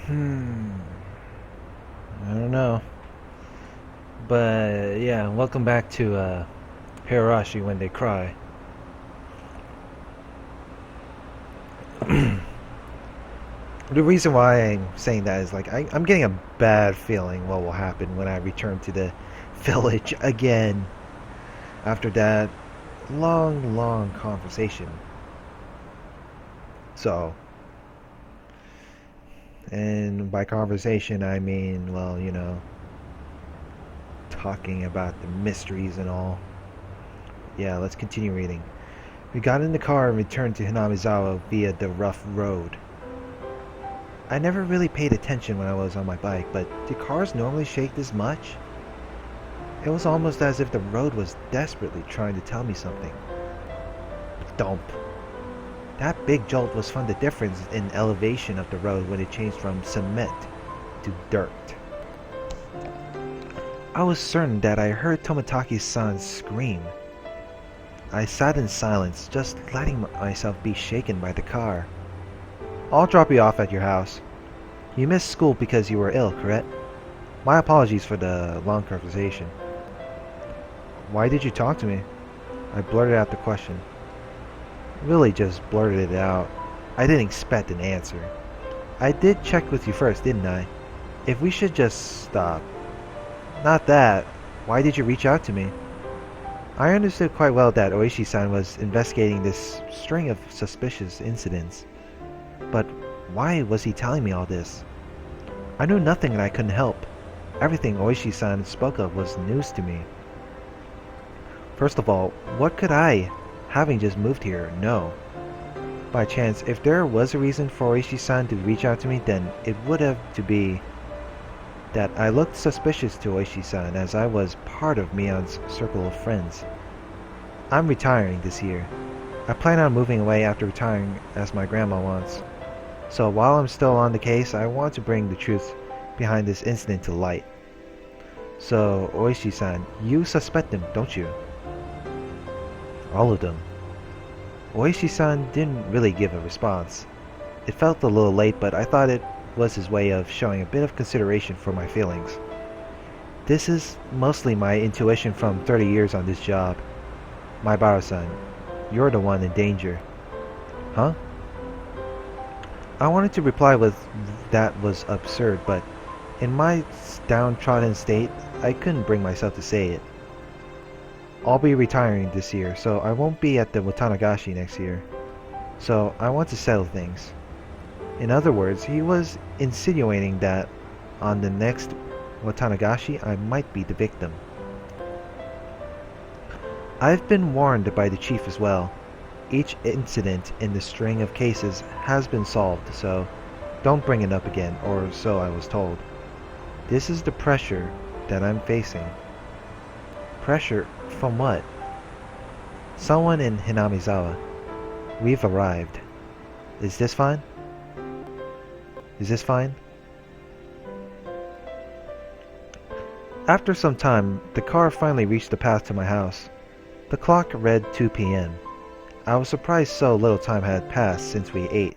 Hmm. I don't know. But yeah, welcome back to Higurashi when they cry. The reason why I'm saying that is like I'm getting a bad feeling what will happen when I return to the village again after that long, long conversation. So, and by conversation I mean, well, talking about the mysteries and all. Yeah, let's continue reading. We got in the car and returned to Hinamizawa via the rough road. I never really paid attention when I was on my bike, but do cars normally shake this much? It was almost as if the road was desperately trying to tell me something. Dump. That big jolt was from the difference in elevation of the road when it changed from cement to dirt. I was certain that I heard Tomotaki's-san scream. I sat in silence, just letting myself be shaken by the car. I'll drop you off at your house. You missed school because you were ill, correct? My apologies for the long conversation. Why did you talk to me? I blurted out the question. Really just blurted it out. I didn't expect an answer. I did check with you first, didn't I? If we should just stop. Not that. Why did you reach out to me? I understood quite well that Oishi-san was investigating this string of suspicious incidents. But why was he telling me all this? I knew nothing and I couldn't help. Everything Oishi-san spoke of was news to me. First of all, what could I, having just moved here, know? By chance, if there was a reason for Oishi-san to reach out to me, then it would have to be that I looked suspicious to Oishi-san as I was part of Mion's circle of friends. I'm retiring this year. I plan on moving away after retiring as my grandma wants. So while I'm still on the case, I want to bring the truth behind this incident to light. So, Oishi-san, you suspect them, don't you? All of them. Oishi-san didn't really give a response. It felt a little late, but I thought it was his way of showing a bit of consideration for my feelings. This is mostly my intuition from 30 years on this job. My Baro-san, you're the one in danger. Huh? I wanted to reply with that was absurd, but in my downtrodden state, I couldn't bring myself to say it. I'll be retiring this year, so I won't be at the Watanagashi next year. So I want to settle things. In other words, he was insinuating that on the next Watanagashi I might be the victim. I've been warned by the chief as well. Each incident in the string of cases has been solved, so don't bring it up again, or so I was told. This is the pressure that I'm facing. Pressure from what? Someone in Hinamizawa. We've arrived. Is this fine? Is this fine? After some time, the car finally reached the path to my house. The clock read 2 p.m. I was surprised so little time had passed since we ate.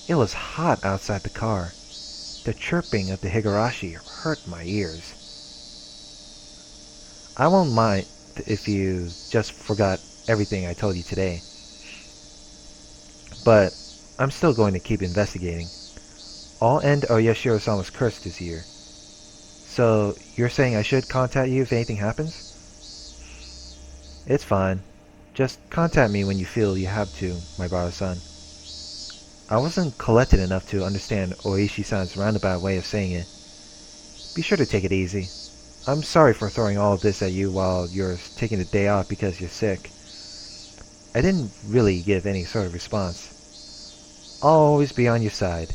It was hot outside the car. The chirping of the Higurashi hurt my ears. I won't mind if you just forgot everything I told you today. But I'm still going to keep investigating. I'll end Oyashiro-sama's curse this year. So, you're saying I should contact you if anything happens? It's fine. Just contact me when you feel you have to, my brother-san. I wasn't collected enough to understand Oishi-san's roundabout way of saying it. Be sure to take it easy. I'm sorry for throwing all of this at you while you're taking the day off because you're sick. I didn't really give any sort of response. I'll always be on your side.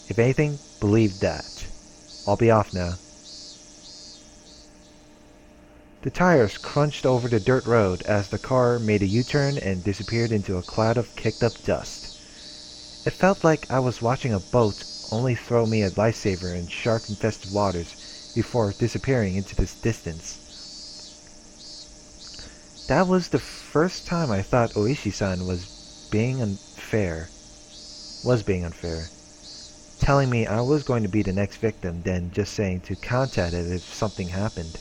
If anything, believe that. I'll be off now. The tires crunched over the dirt road as the car made a U-turn and disappeared into a cloud of kicked-up dust. It felt like I was watching a boat only throw me a lifesaver in shark-infested waters before disappearing into this distance. That was the first time I thought Oishi-san was being unfair. telling me I was going to be the next victim than just saying to contact it if something happened.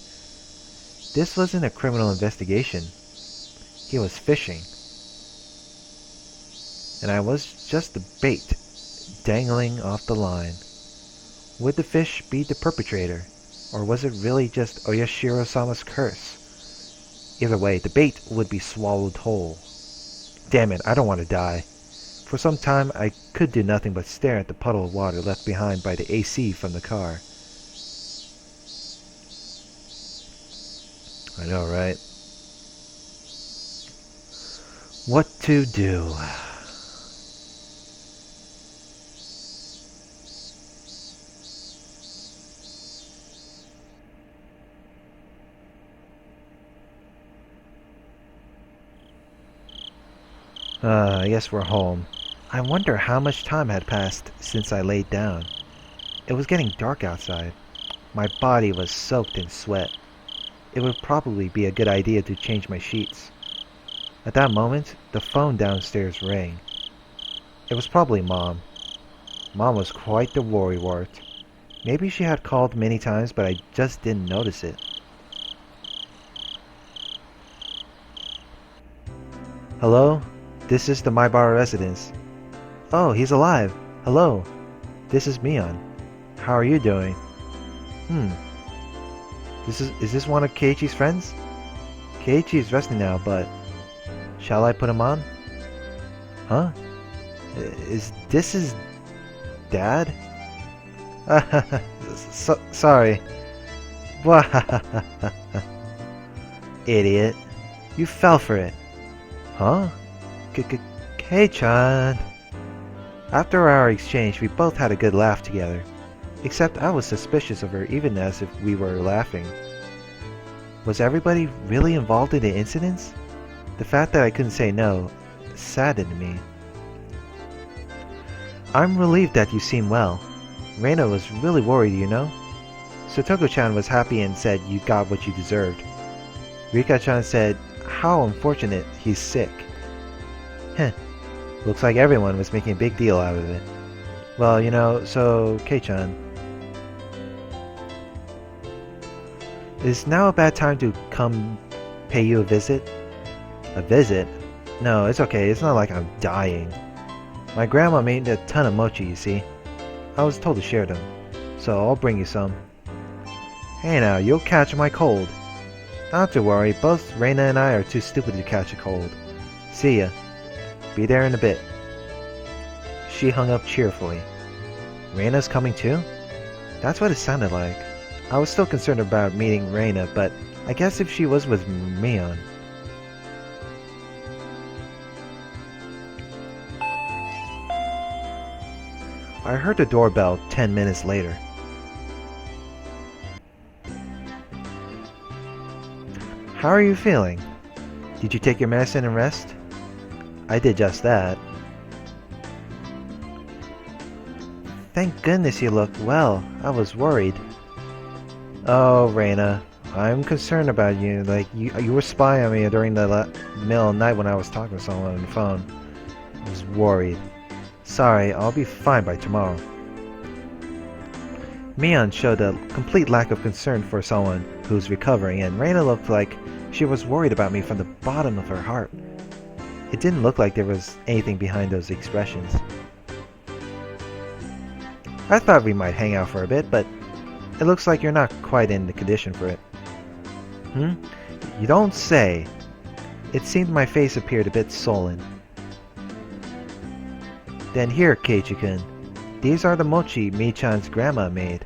This wasn't a criminal investigation. He was fishing. And I was just the bait, dangling off the line. Would the fish be the perpetrator? Or was it really just Oyashiro-sama's curse? Either way, the bait would be swallowed whole. Damn it, I don't want to die. For some time, I could do nothing but stare at the puddle of water left behind by the AC from the car. I know, right? What to do? I guess we're home. I wonder how much time had passed since I laid down. It was getting dark outside. My body was soaked in sweat. It would probably be a good idea to change my sheets. At that moment, the phone downstairs rang. It was probably Mom. Mom was quite the worrywart. Maybe she had called many times, but I just didn't notice it. Hello? This is the Maibara residence. Oh, he's alive. Hello. This is Mion. How are you doing? Is this one of Keiichi's friends? Keiichi is resting now, but shall I put him on? Huh? Is this his dad? Sorry. Idiot. You fell for it. Huh? Kei-chan. After our exchange, we both had a good laugh together. Except I was suspicious of her even as if we were laughing. Was everybody really involved in the incidents? The fact that I couldn't say no saddened me. I'm relieved that you seem well. Reina was really worried, you know? Sotoko-chan was happy and said you got what you deserved. Rika-chan said, how unfortunate he's sick. Heh. Looks like everyone was making a big deal out of it. Well, you know, so, Kei-chan. Is now a bad time to come pay you a visit? A visit? No, it's okay. It's not like I'm dying. My grandma made a ton of mochi, you see. I was told to share them. So I'll bring you some. Hey now, you'll catch my cold. Not to worry, both Reina and I are too stupid to catch a cold. See ya. Be there in a bit. She hung up cheerfully. Reina's coming too? That's what it sounded like. I was still concerned about meeting Reina, but I guess if she was with Mion. I heard the doorbell 10 minutes later. How are you feeling? Did you take your medicine and rest? I did just that. Thank goodness you looked well. I was worried. Oh, Reina. I'm concerned about you. Like, you were spying on me during the middle of the night when I was talking to someone on the phone. I was worried. Sorry, I'll be fine by tomorrow. Mion showed a complete lack of concern for someone who's recovering, and Reina looked like she was worried about me from the bottom of her heart. It didn't look like there was anything behind those expressions. I thought we might hang out for a bit, but it looks like you're not quite in the condition for it. You don't say. It seemed my face appeared a bit sullen. Then here, Keiichi-kun. These are the mochi Mi-chan's grandma made.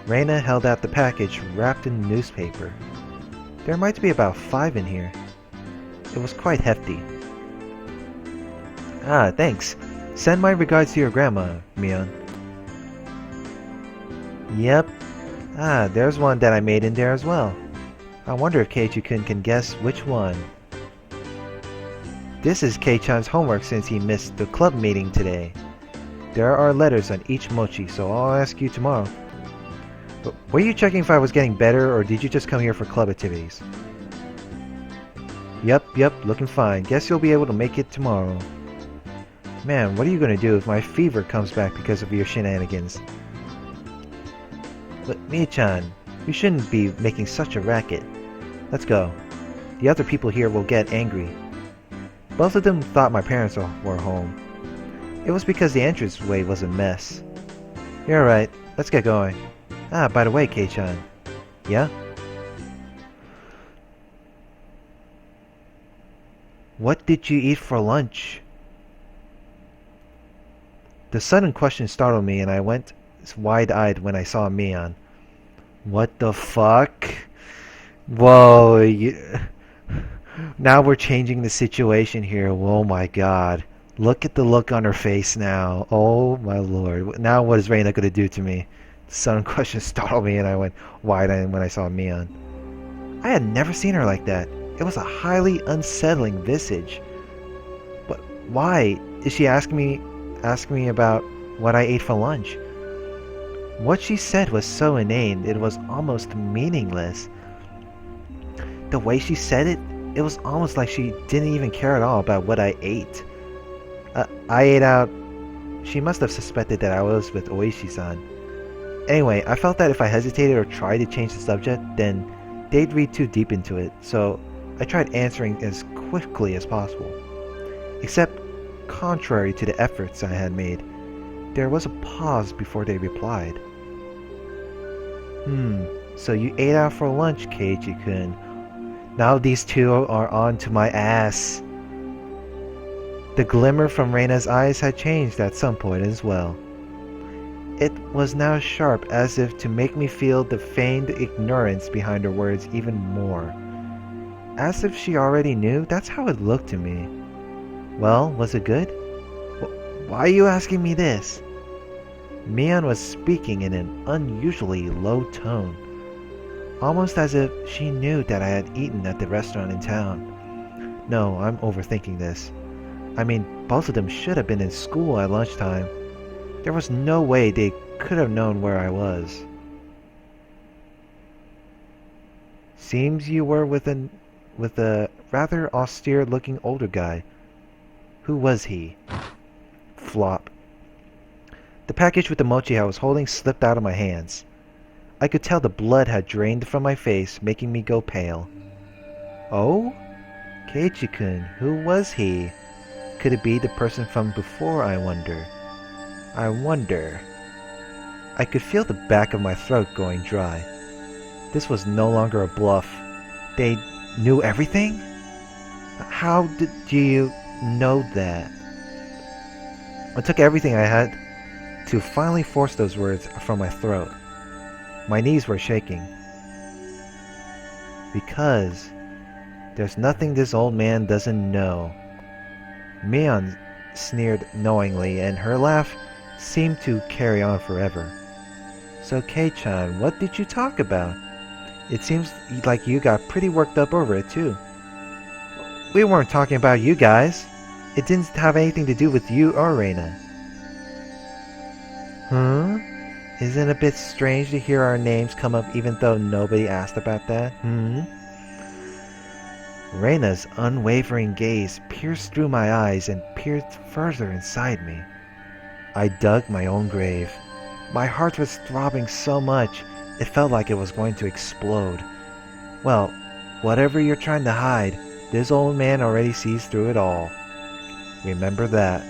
Reina held out the package wrapped in newspaper. There might be about 5 in here. It was quite hefty. Ah, thanks. Send my regards to your grandma, Mion. Yep. Ah, there's one that I made in there as well. I wonder if Keiichi-kun can guess which one. This is Kei-chan's homework since he missed the club meeting today. There are letters on each mochi, so I'll ask you tomorrow. But were you checking if I was getting better, or did you just come here for club activities? Yep, looking fine. Guess you'll be able to make it tomorrow. Man, what are you gonna do if my fever comes back because of your shenanigans? But Mia-chan, you shouldn't be making such a racket. Let's go. The other people here will get angry. Both of them thought my parents were home. It was because the entranceway was a mess. You're right. Let's get going. Ah, by the way, Kei-chan. Yeah? What did you eat for lunch? The sudden question startled me and I went wide-eyed when I saw Mion. What the fuck? Whoa, now we're changing the situation here. Oh my god. Look at the look on her face now. Oh my lord. Now what is Reina going to do to me? The sudden question startled me and I went wide-eyed when I saw Mion. I had never seen her like that. It was a highly unsettling visage. But why is she asking me about what I ate for lunch? What she said was so inane, it was almost meaningless. The way she said it, it was almost like she didn't even care at all about what I ate. I ate out. She must have suspected that I was with Oishi-san. Anyway, I felt that if I hesitated or tried to change the subject, then they'd read too deep into it, so I tried answering as quickly as possible. Except, contrary to the efforts I had made, there was a pause before they replied. So you ate out for lunch, Keiichi-kun. Now these two are on to my ass. The glimmer from Reina's eyes had changed at some point as well. It was now sharp, as if to make me feel the feigned ignorance behind her words even more. As if she already knew, that's how it looked to me. Well, was it good? Why are you asking me this? Mion was speaking in an unusually low tone, almost as if she knew that I had eaten at the restaurant in town. No, I'm overthinking this. I mean, both of them should have been in school at lunchtime. There was no way they could have known where I was. Seems you were with a rather austere-looking older guy. Who was he? Flop. The package with the mochi I was holding slipped out of my hands. I could tell the blood had drained from my face, making me go pale. Oh? Keiichi-kun, who was he? Could it be the person from before, I wonder? I could feel the back of my throat going dry. This was no longer a bluff. They knew everything? How did you know that? I took everything I had to finally force those words from my throat. My knees were shaking. Because there's nothing this old man doesn't know. Mion sneered knowingly, and her laugh seemed to carry on forever. So Kei-chan, what did you talk about? It seems like you got pretty worked up over it too. We weren't talking about you guys. It didn't have anything to do with you or Reina. Isn't it a bit strange to hear our names come up even though nobody asked about that? Reina's unwavering gaze pierced through my eyes and peered further inside me. I dug my own grave. My heart was throbbing so much, it felt like it was going to explode. Well, whatever you're trying to hide, this old man already sees through it all. Remember that.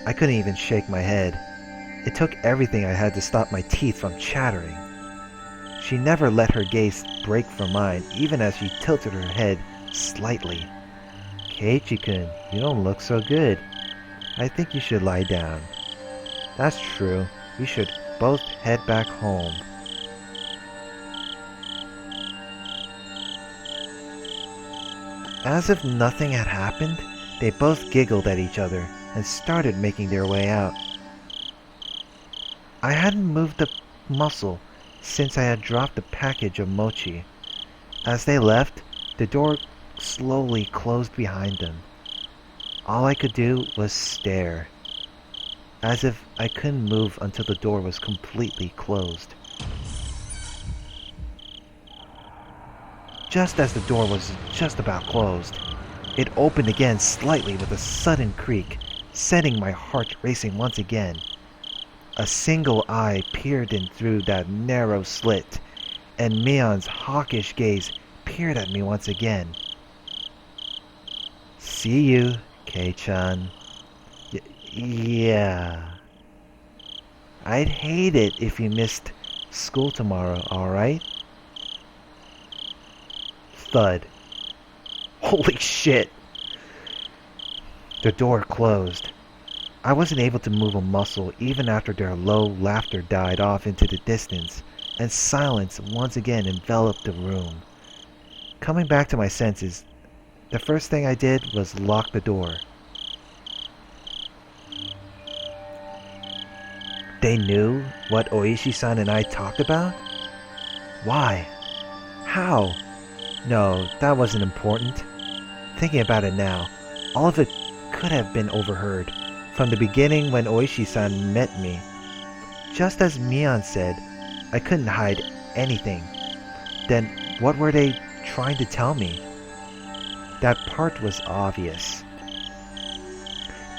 I couldn't even shake my head. It took everything I had to stop my teeth from chattering. She never let her gaze break from mine, even as she tilted her head slightly. Keiichi-kun, you don't look so good. I think you should lie down. That's true. We should both head back home. As if nothing had happened, they both giggled at each other and started making their way out. I hadn't moved a muscle since I had dropped the package of mochi. As they left, the door slowly closed behind them. All I could do was stare, as if I couldn't move until the door was completely closed. Just as the door was just about closed, It opened again slightly with a sudden creak, setting my heart racing once again. A single eye peered in through that narrow slit, and Mion's hawkish gaze peered at me once again. See you, Kei-chan. Yeah. I'd hate it if you missed school tomorrow, alright? Thud. Holy shit! The door closed. I wasn't able to move a muscle even after their low laughter died off into the distance, and silence once again enveloped the room. Coming back to my senses, the first thing I did was lock the door. They knew what Oishi-san and I talked about? Why? How? No, that wasn't important. Thinking about it now, all of it could have been overheard from the beginning when Oishi-san met me. Just as Mion said, I couldn't hide anything. Then what were they trying to tell me? That part was obvious.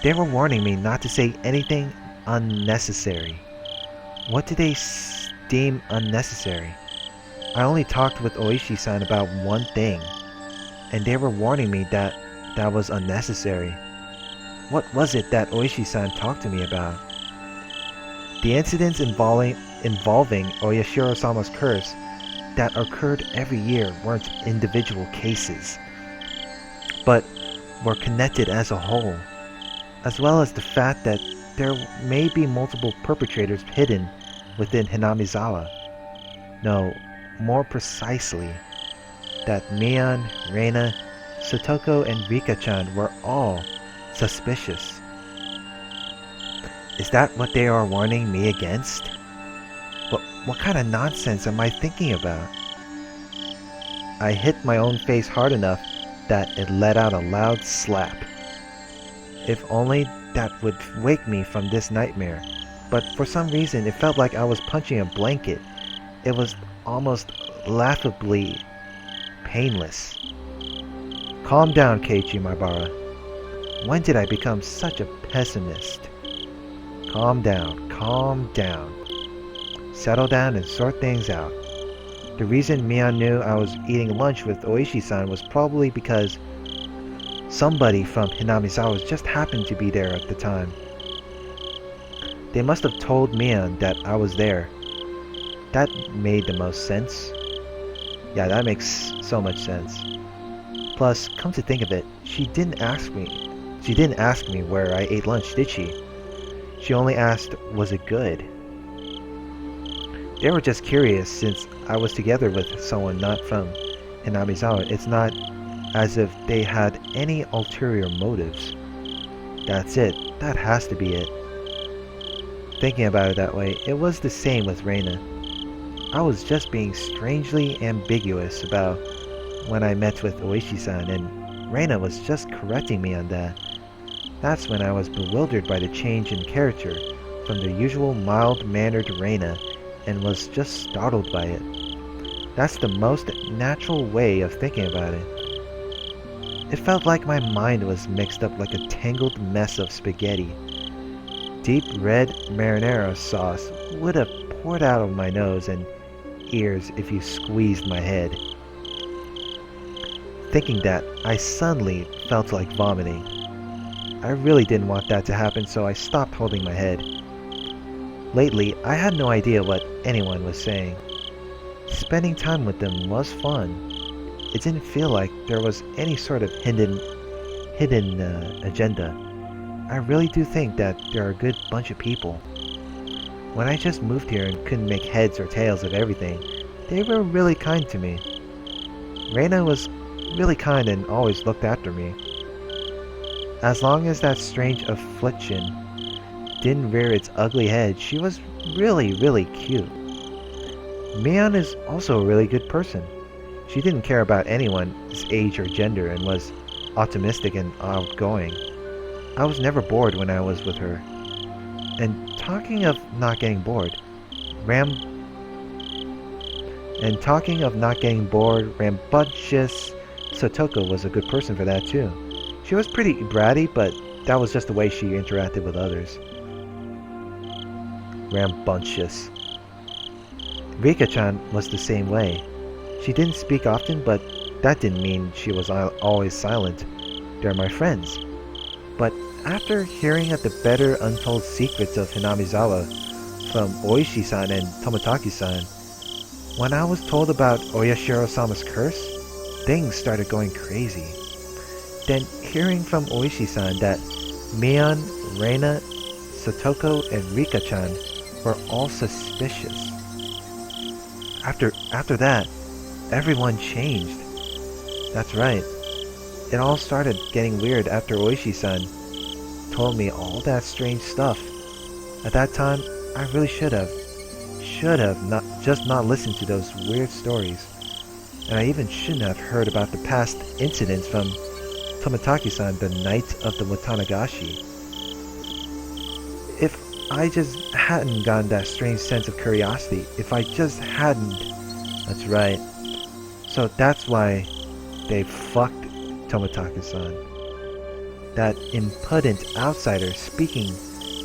They were warning me not to say anything unnecessary. What did they deem unnecessary? I only talked with Oishi-san about one thing, and they were warning me that that was unnecessary. What was it that Oishi-san talked to me about? The incidents involving Oyashiro-sama's curse that occurred every year weren't individual cases, but were connected as a whole, as well as the fact that there may be multiple perpetrators hidden within Hinamizawa. No, more precisely, that Mion, Reina, Satoko, and Rika-chan were all suspicious. Is that what they are warning me against? What kind of nonsense am I thinking about? I hit my own face hard enough that it let out a loud slap. If only that would wake me from this nightmare, but for some reason it felt like I was punching a blanket. It was almost laughably painless. Calm down, Keiichi Maibara. When did I become such a pessimist? Calm down, calm down. Settle down and sort things out. The reason Mion knew I was eating lunch with Oishi-san was probably because somebody from Hinamizawa just happened to be there at the time. They must have told Mion that I was there. That made the most sense. Yeah, that makes so much sense. Plus, come to think of it, she didn't ask me where I ate lunch, did she? She only asked, was it good? They were just curious since I was together with someone not from Hinamizawa. It's not as if they had any ulterior motives. That's it. That has to be it. Thinking about it that way, it was the same with Reina. I was just being strangely ambiguous about when I met with Oishi-san, and Reina was just correcting me on that. That's when I was bewildered by the change in character from the usual mild-mannered Reina and was just startled by it. That's the most natural way of thinking about it. It felt like my mind was mixed up like a tangled mess of spaghetti. Deep red marinara sauce would have poured out of my nose and ears if you squeezed my head. Thinking that, I suddenly felt like vomiting. I really didn't want that to happen, so I stopped holding my head. Lately, I had no idea what anyone was saying. Spending time with them was fun. It didn't feel like there was any sort of hidden agenda. I really do think that they're a good bunch of people. When I just moved here and couldn't make heads or tails of everything, they were really kind to me. Reina was really kind and always looked after me. As long as that strange affliction didn't rear its ugly head, she was really, really cute. Mion is also a really good person. She didn't care about anyone's age or gender and was optimistic and outgoing. I was never bored when I was with her. And talking of not getting bored, rambunctious Satoko was a good person for that too. She was pretty bratty, but that was just the way she interacted with others. Rambunctious. Rika-chan was the same way. She didn't speak often, but that didn't mean she was always silent. They're my friends. But after hearing of the better untold secrets of Hinamizawa from Oishi-san and Toмотaki-san, when I was told about Oyashiro-sama's curse, things started going crazy. Then hearing from Oishi-san that Mion, Reina, Satoko, and Rika-chan were all suspicious. After that, everyone changed. That's right. It all started getting weird after Oishi-san told me all that strange stuff. At that time, I really should have not listened to those weird stories. And I even shouldn't have heard about the past incidents from Toмотaki-san the night of the Watanagashi. If I just hadn't gotten that strange sense of curiosity, if I just hadn't... That's right. So that's why they fucked Toмотaki-san. That impudent outsider speaking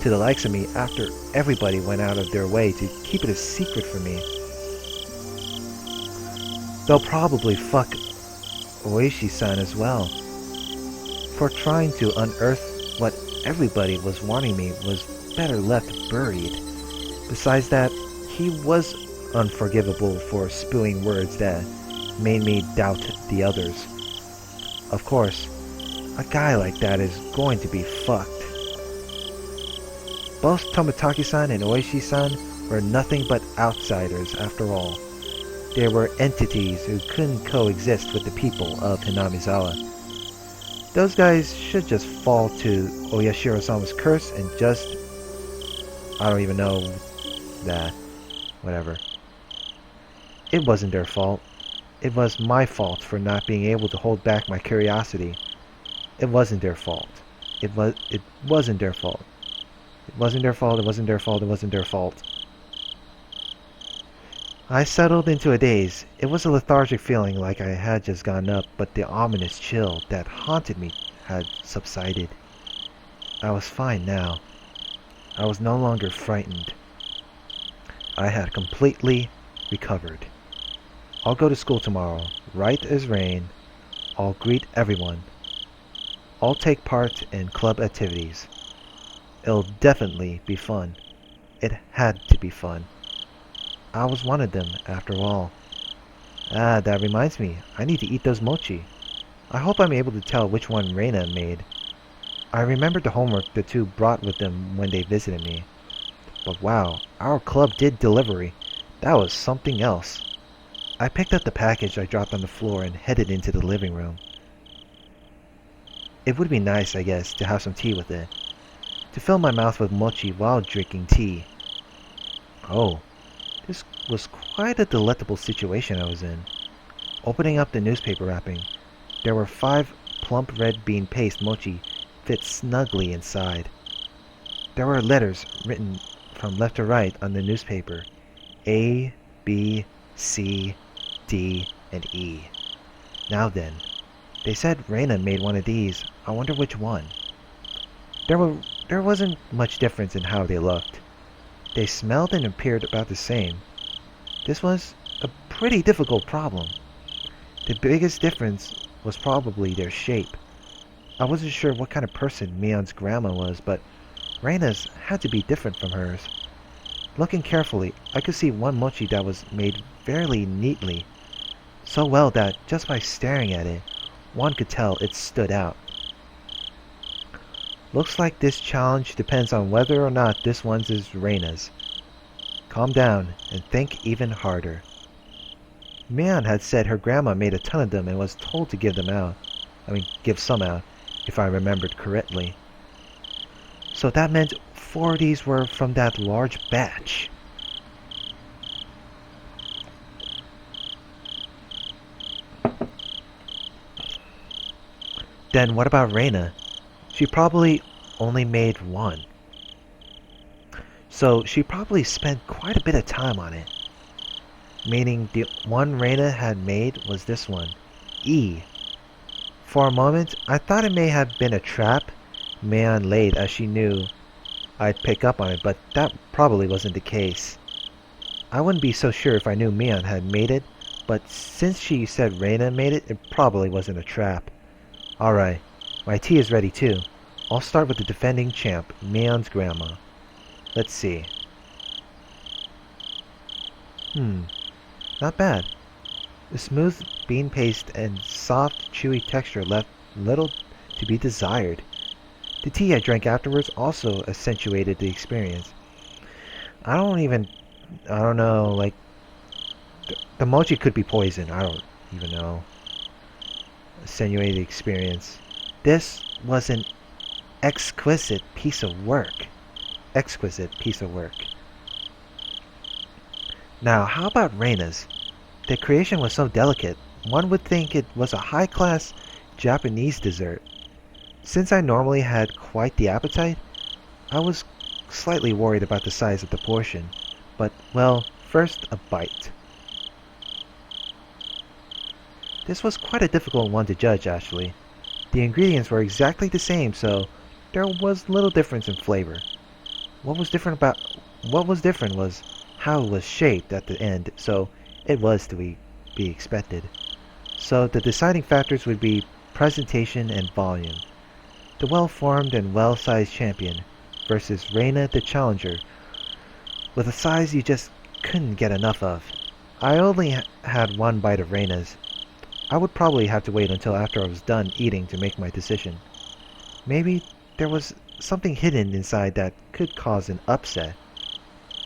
to the likes of me after everybody went out of their way to keep it a secret from me. They'll probably fuck Oishi-san as well, for trying to unearth what everybody was warning me was better left buried. Besides that, he was unforgivable for spewing words that made me doubt the others. Of course, a guy like that is going to be fucked. Both Toмотaki-san and Oishi-san were nothing but outsiders after all. They were entities who couldn't coexist with the people of Hinamizawa. Those guys should just fall to Oyashiro-sama's curse and just... I don't even know that. Whatever. It wasn't their fault. It was my fault for not being able to hold back my curiosity. It wasn't their fault. It wasn't their fault. It wasn't their fault, it wasn't their fault, it wasn't their fault. I settled into a daze. It was a lethargic feeling like I had just gotten up, but the ominous chill that haunted me had subsided. I was fine now. I was no longer frightened. I had completely recovered. I'll go to school tomorrow, right as rain. I'll greet everyone. I'll take part in club activities. It'll definitely be fun. It had to be fun. I was one of them, after all. Ah, that reminds me. I need to eat those mochi. I hope I'm able to tell which one Reina made. I remembered the homework the two brought with them when they visited me. But wow, our club did delivery. That was something else. I picked up the package I dropped on the floor and headed into the living room. It would be nice, I guess, to have some tea with it. To fill my mouth with mochi while drinking tea. Oh, this was quite a delectable situation I was in. Opening up the newspaper wrapping, there were 5 plump red bean paste mochi fit snugly inside. There were letters written from left to right on the newspaper. A, B, C, D, and E. Now then, they said Reina made one of these. I wonder which one. There wasn't much difference in how they looked. They smelled and appeared about the same. This was a pretty difficult problem. The biggest difference was probably their shape. I wasn't sure what kind of person Mion's grandma was, but Reina's had to be different from hers. Looking carefully, I could see one mochi that was made fairly neatly, so well that just by staring at it, one could tell it stood out. Looks like this challenge depends on whether or not this one's is Reina's. Calm down and think even harder. Mion had said her grandma made a ton of them and was told to give some out, if I remembered correctly. So that meant 4 of these were from that large batch. Then what about Reina? She probably only made 1. So she probably spent quite a bit of time on it. Meaning the one Reina had made was this one, E. For a moment, I thought it may have been a trap Mayon laid as she knew I'd pick up on it, but that probably wasn't the case. I wouldn't be so sure if I knew Mion had made it, but since she said Reina made it, it probably wasn't a trap. Alright, my tea is ready too. I'll start with the defending champ, Mion's grandma. Let's see. Not bad. The smooth bean paste and soft, chewy texture left little to be desired. The tea I drank afterwards also accentuated the experience. I don't know, like, the mochi could be poison. I don't even know. Accentuated the experience. This was an exquisite piece of work. Exquisite piece of work. Now, how about Reina's? The creation was so delicate, one would think it was a high-class Japanese dessert. Since I normally had quite the appetite, I was slightly worried about the size of the portion. But, well, first a bite. This was quite a difficult one to judge, actually. The ingredients were exactly the same, so there was little difference in flavor. What was different was how it was shaped at the end, so it was to be expected. So the deciding factors would be presentation and volume. The well-formed and well-sized champion versus Reina the challenger, with a size you just couldn't get enough of. I only had one bite of Reina's. I would probably have to wait until after I was done eating to make my decision. Maybe there was something hidden inside that could cause an upset.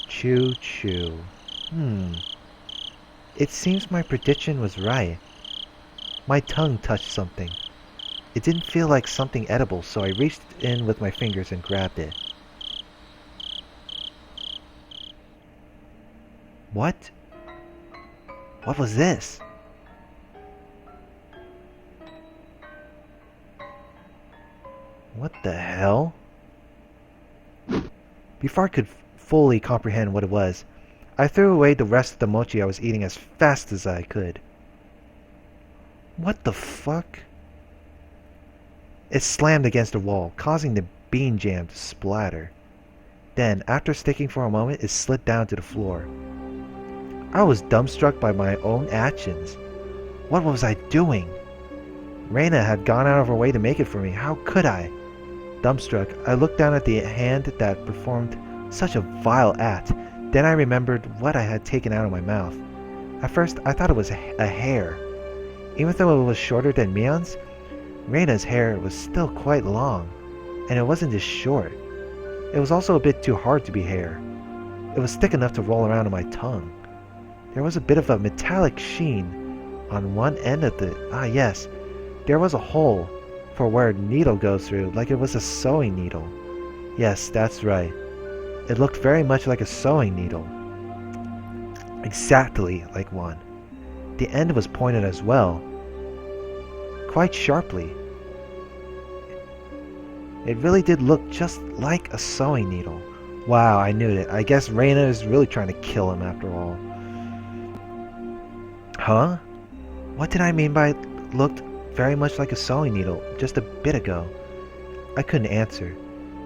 Chew, chew. It seems my prediction was right. My tongue touched something. It didn't feel like something edible, so I reached in with my fingers and grabbed it. What? What was this? What the hell? Before I could fully comprehend what it was, I threw away the rest of the mochi I was eating as fast as I could. What the fuck? It slammed against the wall, causing the bean jam to splatter. Then, after sticking for a moment, it slid down to the floor. I was dumbstruck by my own actions. What was I doing? Reina had gone out of her way to make it for me. How could I? Dumbstruck, I looked down at the hand that performed such a vile act. Then I remembered what I had taken out of my mouth. At first, I thought it was a hair. Even though it was shorter than Mion's, Reina's hair was still quite long, and it wasn't just short. It was also a bit too hard to be hair. It was thick enough to roll around on my tongue. There was a bit of a metallic sheen on one end of the... yes. There was a hole for where a needle goes through, like it was a sewing needle. Yes, that's right. It looked very much like a sewing needle. Exactly like one. The end was pointed as well, quite sharply. It really did look just like a sewing needle. Wow, I knew it. I guess Reina is really trying to kill him after all. Huh? What did I mean by looked very much like a sewing needle just a bit ago? I couldn't answer,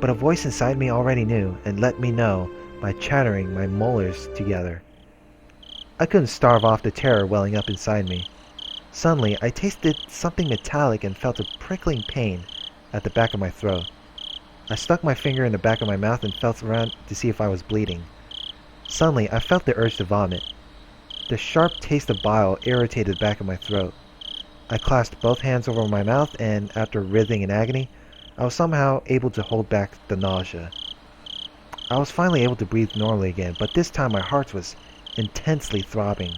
but a voice inside me already knew and let me know by chattering my molars together. I couldn't starve off the terror welling up inside me. Suddenly, I tasted something metallic and felt a prickling pain at the back of my throat. I stuck my finger in the back of my mouth and felt around to see if I was bleeding. Suddenly, I felt the urge to vomit. The sharp taste of bile irritated the back of my throat. I clasped both hands over my mouth and, after writhing in agony, I was somehow able to hold back the nausea. I was finally able to breathe normally again, but this time my heart was intensely throbbing.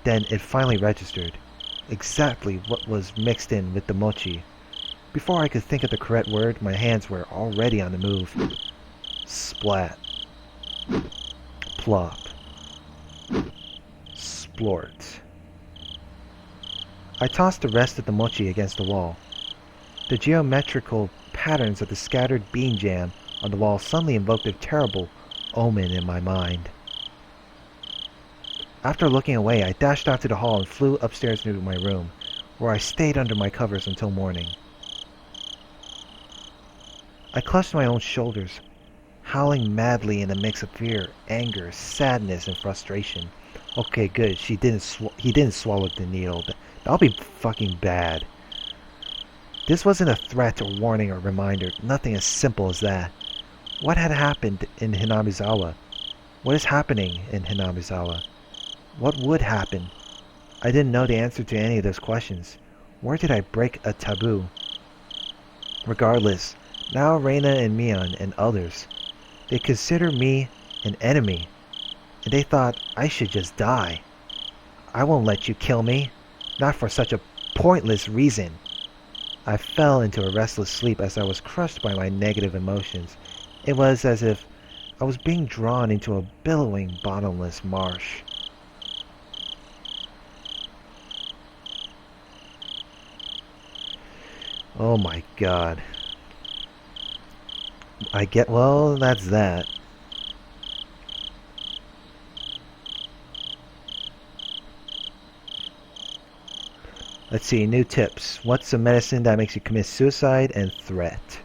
Then it finally registered. Exactly what was mixed in with the mochi. Before I could think of the correct word, my hands were already on the move. Splat. Plop. Splort. I tossed the rest of the mochi against the wall. The geometrical patterns of the scattered bean jam on the wall suddenly invoked a terrible omen in my mind. After looking away, I dashed out to the hall and flew upstairs to my room, where I stayed under my covers until morning. I clutched my own shoulders, howling madly in a mix of fear, anger, sadness, and frustration. Okay, good. He didn't swallow the needle. That'll be fucking bad. This wasn't a threat or warning or reminder. Nothing as simple as that. What had happened in Hinamizawa? What is happening in Hinamizawa? What would happen? I didn't know the answer to any of those questions. Where did I break a taboo? Regardless, now Reina and Mion and others, they consider me an enemy, and they thought I should just die. I won't let you kill me, not for such a pointless reason. I fell into a restless sleep as I was crushed by my negative emotions. It was as if I was being drawn into a billowing, bottomless marsh. Oh my god. Well, that's that. Let's see, new tips. What's a medicine that makes you commit suicide and threat?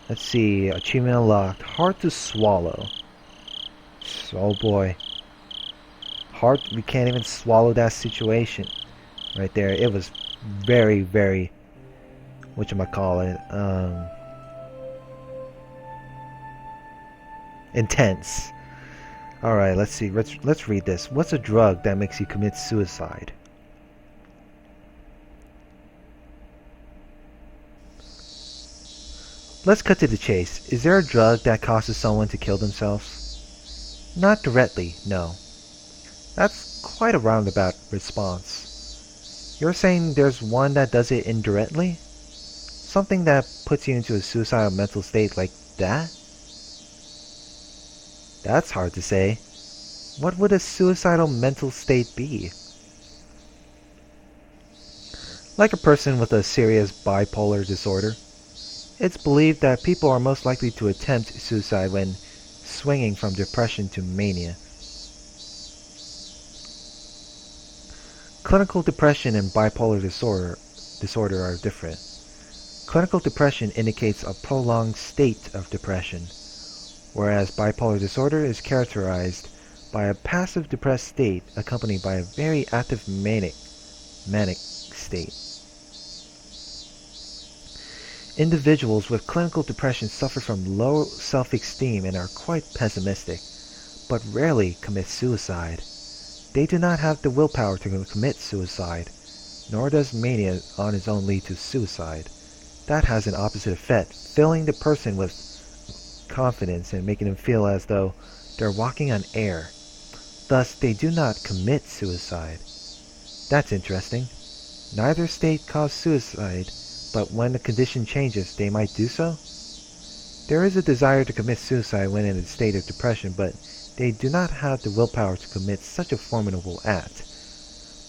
Let's see, achievement unlocked. Hard to swallow. Oh boy. We can't even swallow that situation. Right there, it was very, very, whatchamacallit, intense. Alright, let's see, let's read this. What's a drug that makes you commit suicide? Let's cut to the chase. Is there a drug that causes someone to kill themselves? Not directly, no. That's quite a roundabout response. You're saying there's one that does it indirectly? Something that puts you into a suicidal mental state like that? That's hard to say. What would a suicidal mental state be? Like a person with a serious bipolar disorder, it's believed that people are most likely to attempt suicide when swinging from depression to mania. Clinical depression and bipolar disorder are different. Clinical depression indicates a prolonged state of depression, whereas bipolar disorder is characterized by a passive depressed state accompanied by a very active manic state. Individuals with clinical depression suffer from low self-esteem and are quite pessimistic, but rarely commit suicide. They do not have the willpower to commit suicide, nor does mania on its own lead to suicide. That has an opposite effect, filling the person with confidence and making them feel as though they're walking on air. Thus, they do not commit suicide. That's interesting. Neither state cause suicide, but when the condition changes, they might do so? There is a desire to commit suicide when in a state of depression, but they do not have the willpower to commit such a formidable act.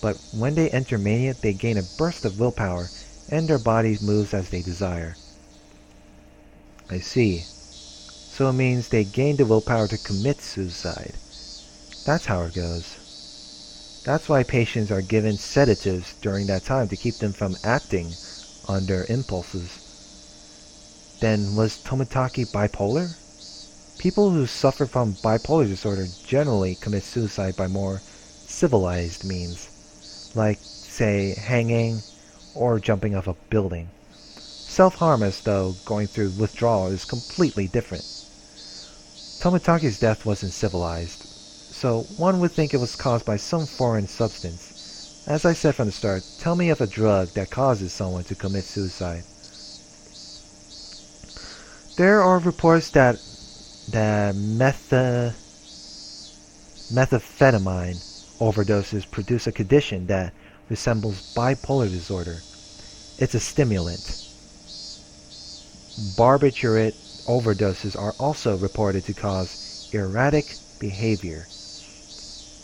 But when they enter mania, they gain a burst of willpower, and their bodies moves as they desire. I see. So it means they gain the willpower to commit suicide. That's how it goes. That's why patients are given sedatives during that time to keep them from acting on their impulses. Then was Tomitaki bipolar? People who suffer from bipolar disorder generally commit suicide by more civilized means, like, say, hanging or jumping off a building. Self-harm, as though going through withdrawal, is completely different. Tomitaki's death wasn't civilized, so one would think it was caused by some foreign substance. As I said from the start, tell me of a drug that causes someone to commit suicide. There are reports that methamphetamine overdoses produce a condition that resembles bipolar disorder. It's a stimulant. Barbiturate overdoses are also reported to cause erratic behavior.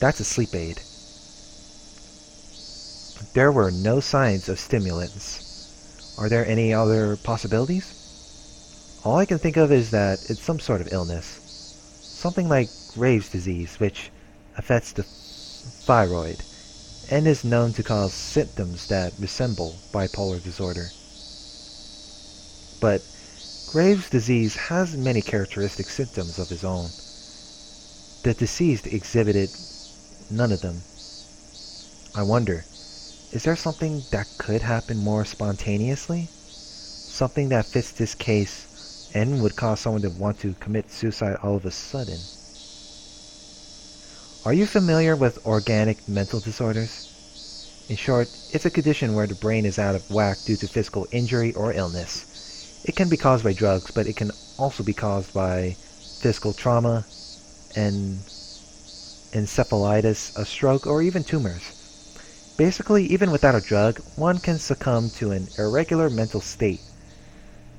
That's a sleep aid. There were no signs of stimulants. Are there any other possibilities? All I can think of is that it's some sort of illness. Something like Graves' disease, which affects the thyroid. and is known to cause symptoms that resemble bipolar disorder. But Graves' disease has many characteristic symptoms of his own. The deceased exhibited none of them. I wonder, is there something that could happen more spontaneously? Something that fits this case and would cause someone to want to commit suicide all of a sudden? Are you familiar with organic mental disorders? In short, it's a condition where the brain is out of whack due to physical injury or illness. It can be caused by drugs, but it can also be caused by physical trauma, and encephalitis, a stroke, or even tumors. Basically, even without a drug, one can succumb to an irregular mental state.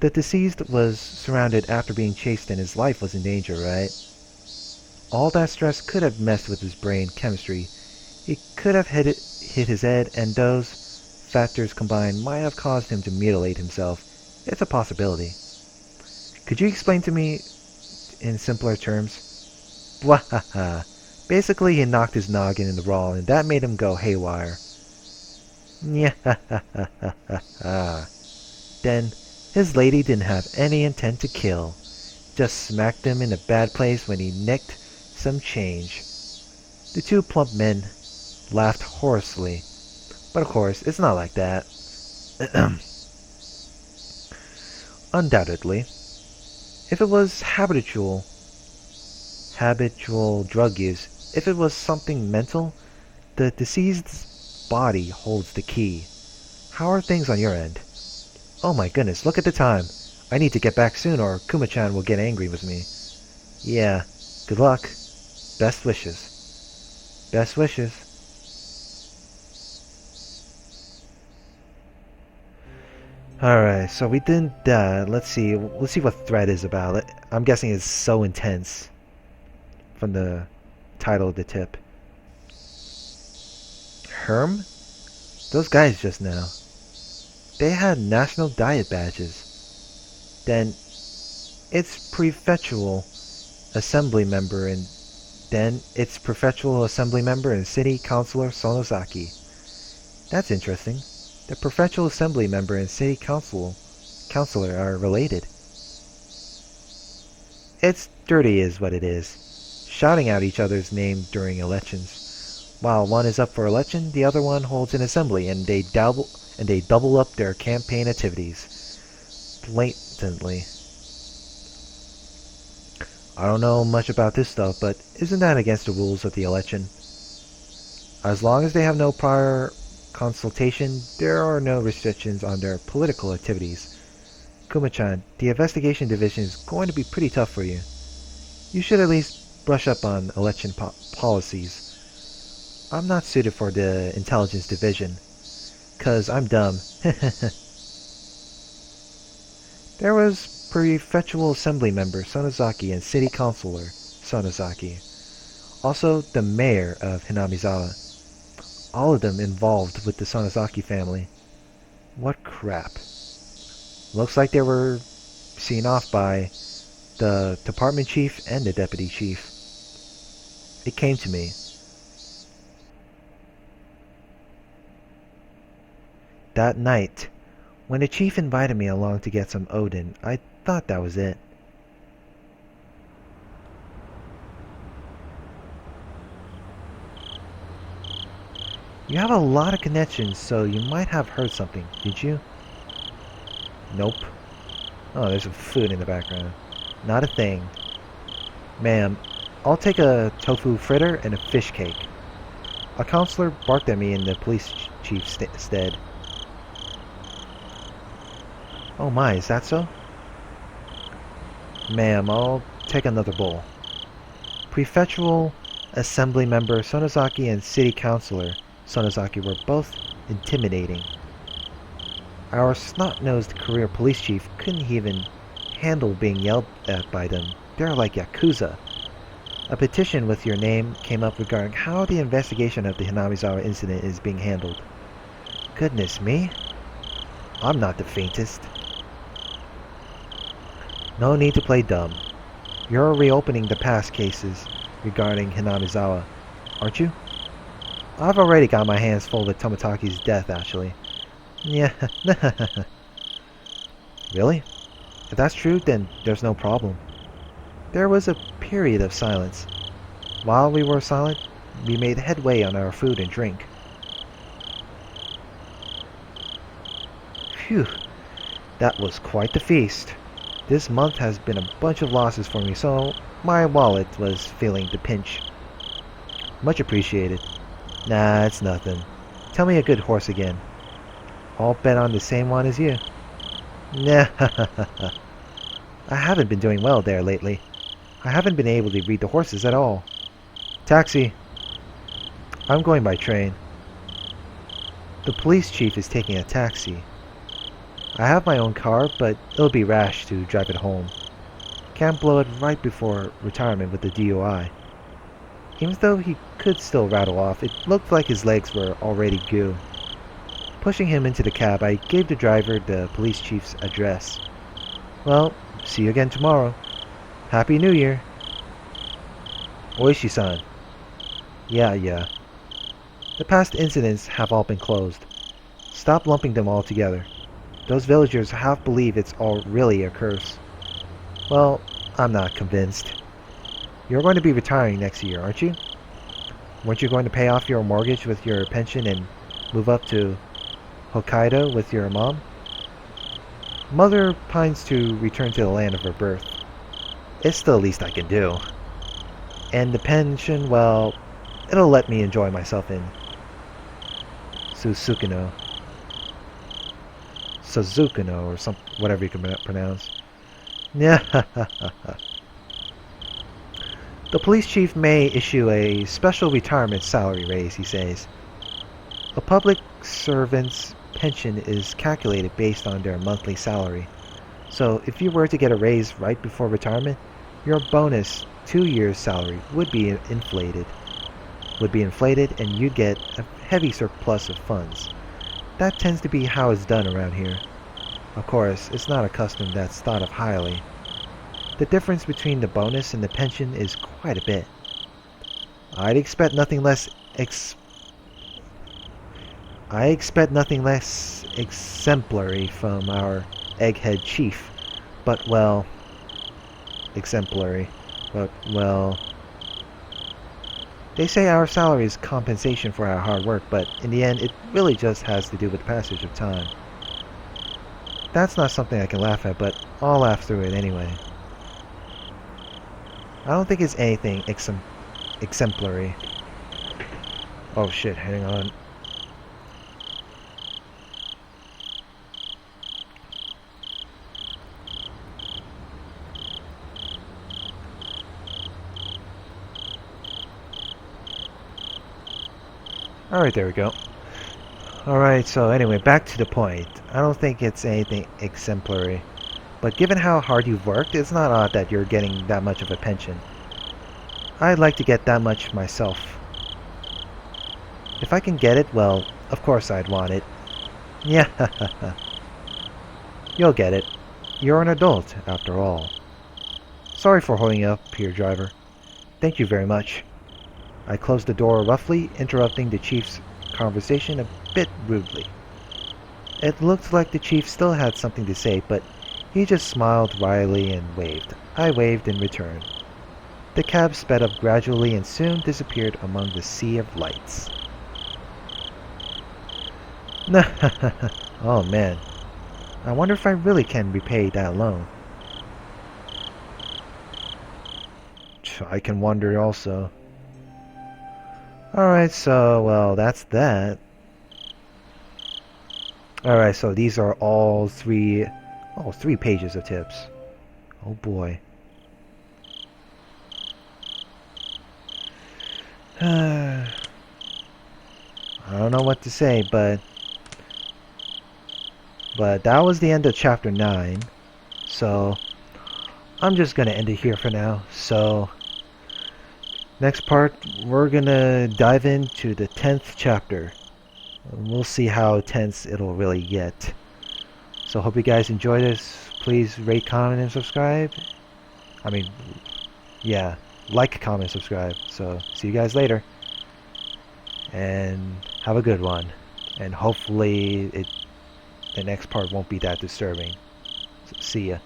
The deceased was surrounded after being chased and his life was in danger, right? All that stress could have messed with his brain chemistry. It could have hit his head, and those factors combined might have caused him to mutilate himself. It's a possibility. Could you explain to me in simpler terms? Wahaha. Basically, he knocked his noggin in the raw, and that made him go haywire. Nyahahahaha. Then, his lady didn't have any intent to kill. Just smacked him in a bad place when he nicked some change. The two plump men laughed hoarsely. But of course, it's not like that. Undoubtedly, if it was habitual drug use, if it was something mental, the deceased's body holds the key. How are things on your end? Oh my goodness, look at the time. I need to get back soon or Kuma-chan will get angry with me. Yeah, good luck. Best wishes. Best wishes. Alright, so we did that. Let's see what thread is about. I'm guessing it's so intense from the title of the tip. Herm? Those guys just now. They had national diet badges. Then it's prefectural assembly member and city councilor Sonozaki. That's interesting. The prefectural assembly member and city councilor are related. It's dirty is what it is. Shouting out each other's name during elections. While one is up for election, the other one holds an assembly and they double up their campaign activities. Blatantly. I don't know much about this stuff, but isn't that against the rules of the election? As long as they have no prior consultation, there are no restrictions on their political activities. Kuma-chan, the investigation division is going to be pretty tough for you. You should at least brush up on election policies. I'm not suited for the intelligence division, 'cause I'm dumb. There was prefectural assembly member Sonozaki and city councilor Sonozaki. Also the mayor of Hinamizawa. All of them involved with the Sonozaki family. What crap. Looks like they were seen off by the department chief and the deputy chief. It came to me. That night, when the chief invited me along to get some Odin, I thought that was it. You have a lot of connections, so you might have heard something, did you? Nope. Oh, there's some food in the background. Not a thing. Ma'am, I'll take a tofu fritter and a fish cake. A counselor barked at me in the police chief's stead. Oh my, is that so? Ma'am, I'll take another bowl. Prefectural assembly member Sonozaki and city councilor Sonozaki were both intimidating. Our snot-nosed career police chief couldn't even handle being yelled at by them. They're like Yakuza. A petition with your name came up regarding how the investigation of the Hinamizawa incident is being handled. Goodness me. I'm not the faintest. No need to play dumb. You're reopening the past cases regarding Hinamizawa, aren't you? I've already got my hands full with Tomataki's death, actually. Yeah. Really? If that's true, then there's no problem. There was a period of silence. While we were silent, we made headway on our food and drink. Phew, that was quite the feast. This month has been a bunch of losses for me, so my wallet was feeling the pinch. Much appreciated. Nah, it's nothing. Tell me a good horse again. I'll bet on the same one as you. Nah, I haven't been doing well there lately. I haven't been able to read the horses at all. Taxi. I'm going by train. The police chief is taking a taxi. I have my own car, but it'll be rash to drive it home. Can't blow it right before retirement with the DUI. Even though he could still rattle off, it looked like his legs were already goo. Pushing him into the cab, I gave the driver the police chief's address. Well, see you again tomorrow. Happy New Year. Oishi-san. Yeah. The past incidents have all been closed. Stop lumping them all together. Those villagers half believe it's all really a curse. Well, I'm not convinced. You're going to be retiring next year, aren't you? Weren't you going to pay off your mortgage with your pension and move up to Hokkaido with your mom? Mother pines to return to the land of her birth. It's the least I can do. And the pension, well, it'll let me enjoy myself in Suzuki-no, or some whatever you can pronounce. Yeah. The police chief may issue a special retirement salary raise, he says. A public servant's pension is calculated based on their monthly salary. So if you were to get a raise right before retirement, your bonus 2 years' salary would be inflated. And you'd get a heavy surplus of funds. That tends to be how it's done around here. Of course, it's not a custom that's thought of highly. The difference between the bonus and the pension is quite a bit. I'd expect nothing less exemplary from our egghead chief. But, well... exemplary. But, well... They say our salary is compensation for our hard work, but in the end, it really just has to do with the passage of time. That's not something I can laugh at, but I'll laugh through it anyway. I don't think it's anything exemplary. Oh shit, hang on. Alright, there we go. Alright, so anyway, back to the point. I don't think it's anything exemplary. But given how hard you've worked, it's not odd that you're getting that much of a pension. I'd like to get that much myself. If I can get it, well, of course I'd want it. Yeah, you'll get it. You're an adult, after all. Sorry for holding you up here, driver. Thank you very much. I closed the door roughly, interrupting the chief's conversation a bit rudely. It looked like the chief still had something to say, but he just smiled wryly and waved. I waved in return. The cab sped up gradually and soon disappeared among the sea of lights. Oh man, I wonder if I really can repay that loan. I can wonder also. Alright, so, well, that's that. Alright, so these are all three pages of tips. Oh boy. I don't know what to say, but that was the end of chapter 9. So, I'm just gonna end it here for now. So, next part, we're gonna dive into the 10th chapter. We'll see how tense it'll really get. So hope you guys enjoy this. Please rate, comment, and subscribe. I mean, yeah, like, comment, subscribe. So see you guys later. and have a good one. And hopefully the next part won't be that disturbing. So, see ya.